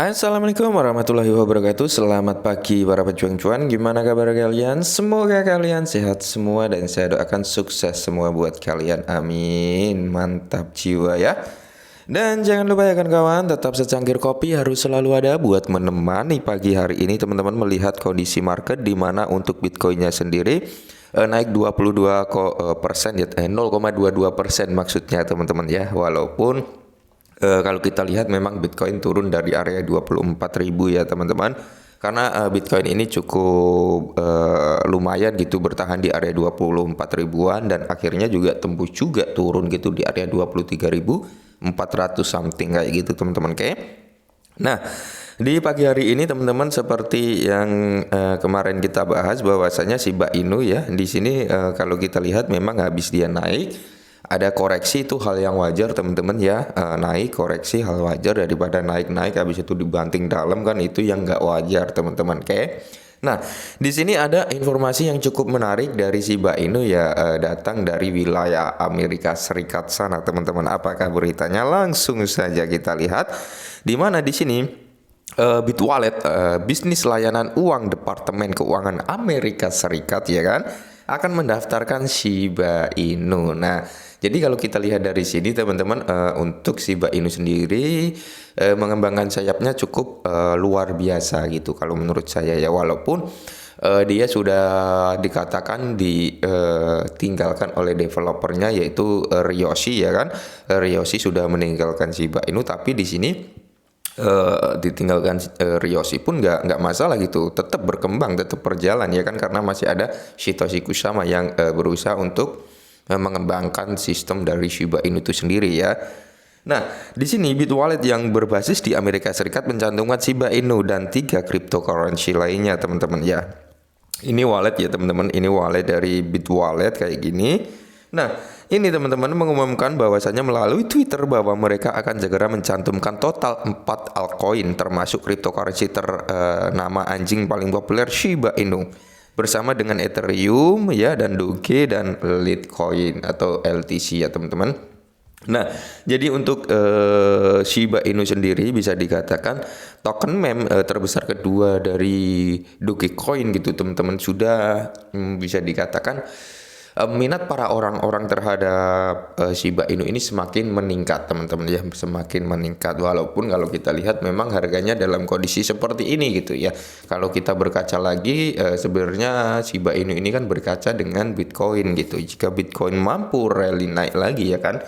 Assalamualaikum warahmatullahi wabarakatuh. Selamat pagi para pejuang cuan. Gimana kabar kalian? Semoga kalian sehat semua dan saya doakan sukses semua buat kalian. Amin. Mantap jiwa ya. Dan jangan lupa ya kawan, tetap secangkir kopi harus selalu ada buat menemani pagi hari ini teman-teman melihat kondisi market di mana untuk Bitcoinnya sendiri naik 22% ya, 0,22% maksudnya teman-teman ya. Walaupun kalau kita lihat memang Bitcoin turun dari area 24.000 ya teman-teman. Karena Bitcoin ini cukup lumayan gitu bertahan di area 24 ribuan dan akhirnya juga tembus juga turun gitu di area 23.400 something kayak gitu teman-teman. Oke. Nah, di pagi hari ini teman-teman seperti yang kemarin kita bahas bahwasanya Shiba Inu ya di sini kalau kita lihat memang habis dia naik ada koreksi itu hal yang wajar teman-teman ya. Naik koreksi hal wajar daripada naik-naik habis itu dibanting dalam kan itu yang nggak wajar teman-teman. Oke. Nah, di sini ada informasi yang cukup menarik dari Shiba Inu ya, datang dari wilayah Amerika Serikat sana teman-teman. Apakah beritanya? Langsung saja kita lihat. Di mana di sini Bitwallet, bisnis layanan uang Departemen Keuangan Amerika Serikat ya kan, akan mendaftarkan Shiba Inu. Nah, jadi kalau kita lihat dari sini teman-teman, untuk Shiba Inu sendiri mengembangkan sayapnya cukup luar biasa gitu kalau menurut saya ya. Walaupun dia sudah dikatakan ditinggalkan oleh developernya yaitu Ryoshi ya kan. Ryoshi sudah meninggalkan Shiba Inu, tapi di sini ditinggalkan Ryoshi pun nggak masalah gitu, tetap berkembang, tetap berjalan ya kan, karena masih ada Satoshi Kusama yang berusaha untuk mengembangkan sistem dari Shiba Inu itu sendiri ya. Nah, di sini Bitwallet yang berbasis di Amerika Serikat mencantumkan Shiba Inu dan 3 cryptocurrency lainnya teman-teman ya. Ini wallet ya teman-teman, ini wallet dari Bitwallet kayak gini. Nah, ini teman-teman mengumumkan bahwasanya melalui Twitter bahwa mereka akan segera mencantumkan total 4 altcoin termasuk cryptocurrency ternama anjing paling populer Shiba Inu bersama dengan Ethereum ya dan Doge dan Litecoin atau LTC ya teman-teman. Nah, jadi untuk Shiba Inu sendiri bisa dikatakan token meme terbesar kedua dari Dogecoin gitu teman-teman. Sudah bisa dikatakan minat para orang-orang terhadap Shiba Inu ini semakin meningkat teman-teman ya, semakin meningkat. Walaupun kalau kita lihat memang harganya dalam kondisi seperti ini gitu ya. Kalau kita berkaca lagi sebenarnya Shiba Inu ini kan berkaca dengan Bitcoin gitu. Jika Bitcoin mampu rally naik lagi ya kan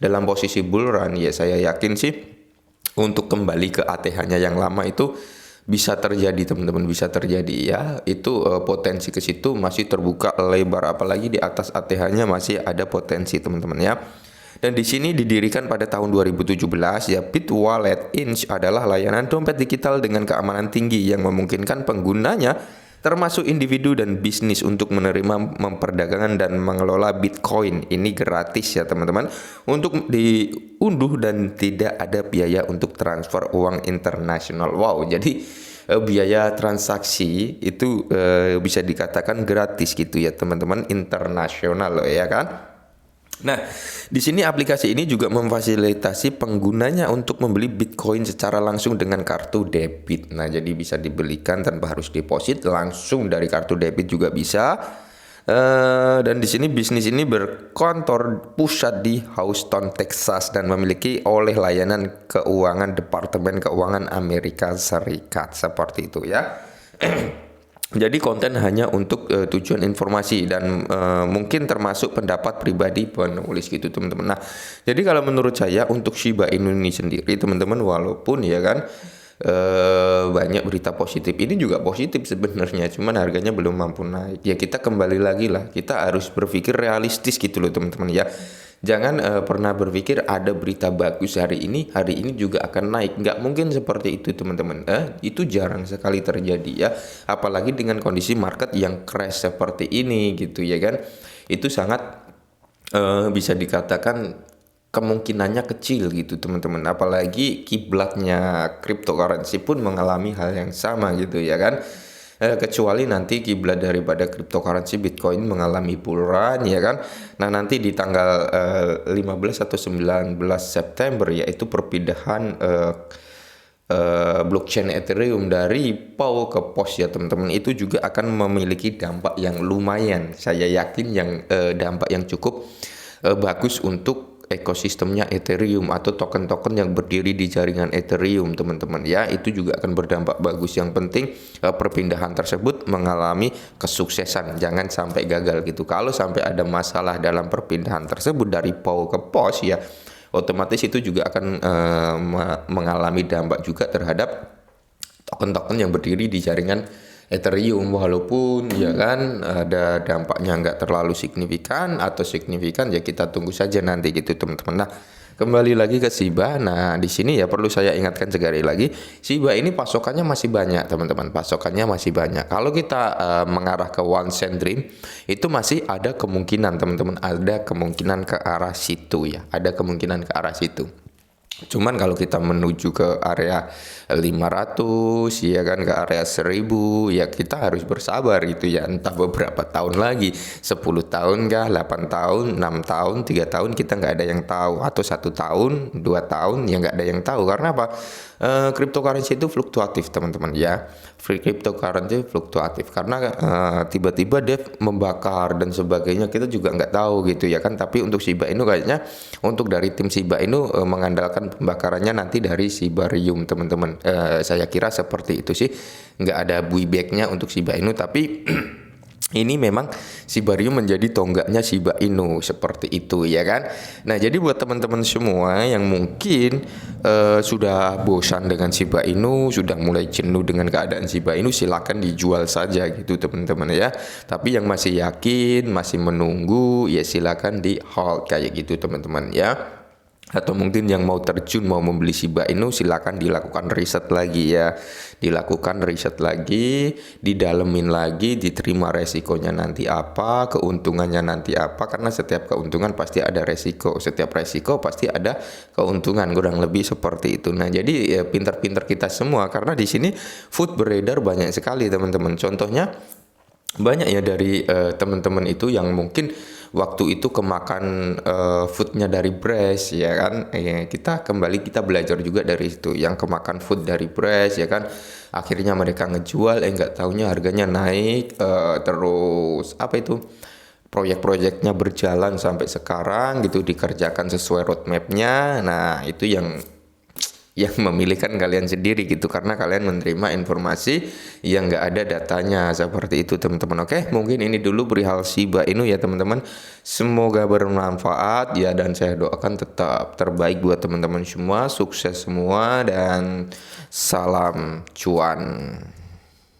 dalam posisi bull run ya, saya yakin sih untuk kembali ke ATH-nya yang lama itu bisa terjadi teman-teman, bisa terjadi ya. Itu potensi ke situ masih terbuka lebar, apalagi di atas ATH-nya masih ada potensi teman-teman ya. Dan di sini didirikan pada tahun 2017 ya. Bitwallet Inc adalah layanan dompet digital dengan keamanan tinggi yang memungkinkan penggunanya termasuk individu dan bisnis untuk menerima, memperdagangkan dan mengelola Bitcoin. Ini gratis ya teman-teman untuk diunduh dan tidak ada biaya untuk transfer uang internasional. Wow, jadi biaya transaksi itu bisa dikatakan gratis gitu ya teman-teman, internasional loh ya kan. Nah, di sini aplikasi ini juga memfasilitasi penggunanya untuk membeli Bitcoin secara langsung dengan kartu debit. Nah, jadi bisa dibelikan tanpa harus deposit, langsung dari kartu debit juga bisa. Dan di sini bisnis ini berkantor pusat di Houston, Texas dan memiliki oleh layanan keuangan Departemen Keuangan Amerika Serikat seperti itu ya. Jadi konten hanya untuk tujuan informasi dan mungkin termasuk pendapat pribadi penulis gitu teman-teman. Nah, jadi kalau menurut saya untuk Shiba Inu ini sendiri teman-teman, walaupun ya kan banyak berita positif, ini juga positif sebenarnya, cuman harganya belum mampu naik. Ya kita kembali lagi lah, kita harus berpikir realistis gitu loh teman-teman ya. Jangan pernah berpikir ada berita bagus hari ini juga akan naik. Nggak mungkin seperti itu teman-teman. Itu jarang sekali terjadi ya. Apalagi dengan kondisi market yang crash seperti ini gitu ya kan. Itu sangat bisa dikatakan kemungkinannya kecil gitu teman-teman. Apalagi kiblatnya cryptocurrency pun mengalami hal yang sama gitu ya kan. Kecuali nanti kiblat daripada cryptocurrency Bitcoin mengalami bull run ya kan. Nah, nanti di tanggal 15 atau 19 September yaitu perpindahan blockchain Ethereum dari POW ke POS ya teman-teman, itu juga akan memiliki dampak yang lumayan. Saya yakin yang dampak yang cukup bagus untuk ekosistemnya Ethereum atau token-token yang berdiri di jaringan Ethereum teman-teman ya. Itu juga akan berdampak bagus. Yang penting perpindahan tersebut mengalami kesuksesan, jangan sampai gagal gitu. Kalau sampai ada masalah dalam perpindahan tersebut dari POW ke POS ya, otomatis itu juga akan mengalami dampak juga terhadap token-token yang berdiri di jaringan Ethereum, walaupun ya kan ada dampaknya nggak terlalu signifikan atau signifikan, ya kita tunggu saja nanti gitu teman-teman. Nah, kembali lagi ke Shiba. Nah, di sini ya perlu saya ingatkan sekali lagi, Shiba ini pasokannya masih banyak teman-teman, pasokannya masih banyak. Kalau kita mengarah ke one cent dream, itu masih ada kemungkinan teman-teman, ada kemungkinan ke arah situ ya, ada kemungkinan ke arah situ. Cuman kalau kita menuju ke area 500 ya kan, ke area 1000 ya kita harus bersabar gitu ya, entah beberapa tahun lagi, 10 tahun kah, 8 tahun, 6 tahun, 3 tahun, kita nggak ada yang tahu, atau 1 tahun, 2 tahun ya nggak ada yang tahu. Karena apa? Cryptocurrency itu fluktuatif teman-teman ya. Cryptocurrency fluktuatif karena tiba-tiba dia membakar dan sebagainya, kita juga nggak tahu gitu ya kan. Tapi untuk Shiba Inu kayaknya, untuk dari tim Shiba Inu mengandalkan pembakarannya nanti dari Shibarium teman-teman. Saya kira seperti itu sih, nggak ada buybacknya untuk Shiba Inu, tapi ini memang Shibarium menjadi tonggaknya Shiba Inu, seperti itu ya kan. Nah, jadi buat teman-teman semua yang mungkin sudah bosan dengan Shiba Inu, sudah mulai jenuh dengan keadaan Shiba Inu, silakan dijual saja gitu teman-teman ya. Tapi yang masih yakin, masih menunggu, ya silakan di hold kayak gitu teman-teman ya. Atau mungkin yang mau terjun, mau membeli Shiba Inu, silakan dilakukan riset lagi ya, dilakukan riset lagi, didalemin lagi, diterima resikonya nanti apa, keuntungannya nanti apa, karena setiap keuntungan pasti ada resiko, setiap resiko pasti ada keuntungan, kurang lebih seperti itu. Nah, jadi ya pintar-pintar kita semua, karena di sini food beredar banyak sekali teman-teman. Contohnya banyak ya dari teman-teman itu yang mungkin waktu itu kemakan foodnya dari Braze ya kan, kita belajar juga dari situ, yang kemakan food dari Braze ya kan, akhirnya mereka ngejual, nggak taunya harganya naik, terus apa itu, proyek-proyeknya berjalan sampai sekarang gitu, dikerjakan sesuai roadmapnya. Nah, itu yang memilihkan kalian sendiri gitu, karena kalian menerima informasi yang nggak ada datanya, seperti itu teman-teman. Oke, mungkin ini dulu perihal Shiba Inu ya teman-teman, semoga bermanfaat ya, dan saya doakan tetap terbaik buat teman-teman semua, sukses semua, dan salam cuan.